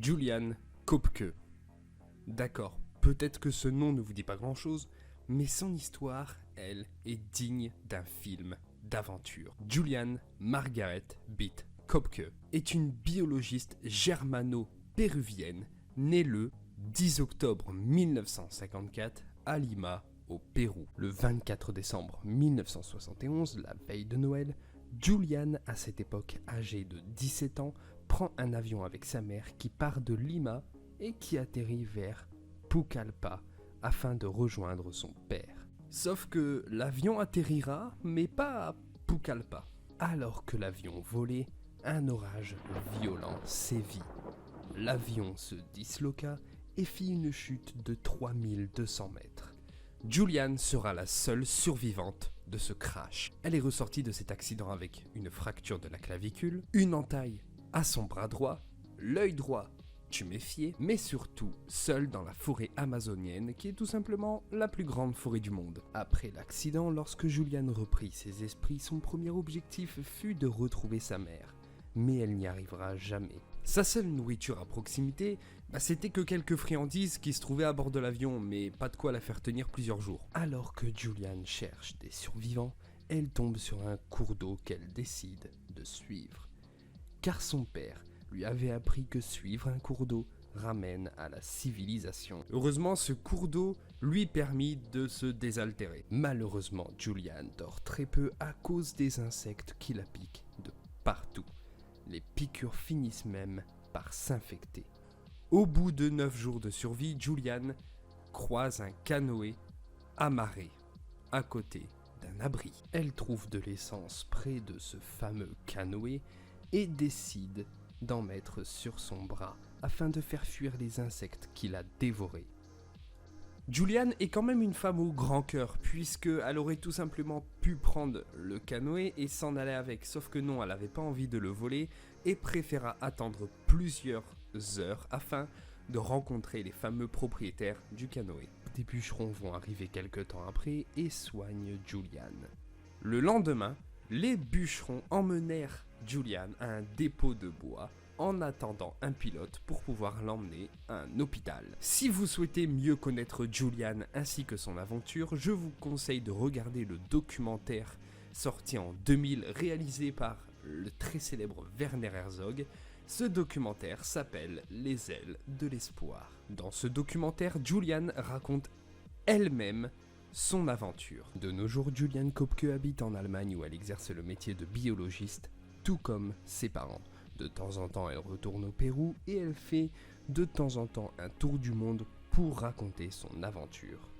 Julian Köpke. D'accord, peut-être que ce nom ne vous dit pas grand-chose, mais son histoire, elle, est digne d'un film d'aventure. Julian Margaret Beat Köpke est une biologiste germano-péruvienne née le 10 octobre 1954 à Lima, au Pérou. Le 24 décembre 1971, la veille de Noël, Julian, à cette époque âgée de 17 ans, prend un avion avec sa mère qui part de Lima et qui atterrit vers Pucallpa afin de rejoindre son père. Sauf que l'avion atterrira, mais pas à Pucallpa. Alors que l'avion volait, un orage violent sévit. L'avion se disloqua et fit une chute de 3200 mètres. Julian sera la seule survivante de ce crash. Elle est ressortie de cet accident avec une fracture de la clavicule, une entaille à son bras droit, l'œil droit tuméfié, mais surtout seule dans la forêt amazonienne qui est tout simplement la plus grande forêt du monde. Après l'accident, lorsque Julian reprit ses esprits, son premier objectif fut de retrouver sa mère. Mais elle n'y arrivera jamais. Sa seule nourriture à proximité, c'était que quelques friandises qui se trouvaient à bord de l'avion, mais pas de quoi la faire tenir plusieurs jours. Alors que Julian cherche des survivants, elle tombe sur un cours d'eau qu'elle décide de suivre. Car son père lui avait appris que suivre un cours d'eau ramène à la civilisation. Heureusement, ce cours d'eau lui permit de se désaltérer. Malheureusement, Julian dort très peu à cause des insectes qui la piquent de partout. Les piqûres finissent même par s'infecter. Au bout de 9 jours de survie, Julian croise un canoë amarré à côté d'un abri. Elle trouve de l'essence près de ce fameux canoë et décide d'en mettre sur son bras afin de faire fuir les insectes qui la dévoraient. Julian est quand même une femme au grand cœur, puisqu'elle aurait tout simplement pu prendre le canoë et s'en aller avec, sauf que non, elle n'avait pas envie de le voler et préféra attendre plusieurs heures afin de rencontrer les fameux propriétaires du canoë. Des bûcherons vont arriver quelque temps après et soignent Julian. Le lendemain, les bûcherons emmenèrent Julian à un dépôt de bois en attendant un pilote pour pouvoir l'emmener à un hôpital. Si vous souhaitez mieux connaître Julian ainsi que son aventure, je vous conseille de regarder le documentaire sorti en 2000 réalisé par le très célèbre Werner Herzog. Ce documentaire s'appelle Les ailes de l'espoir. Dans ce documentaire, Julian raconte elle-même son aventure. De nos jours, Julian Köpke habite en Allemagne où elle exerce le métier de biologiste, tout comme ses parents. De temps en temps, elle retourne au Pérou et elle fait de temps en temps un tour du monde pour raconter son aventure.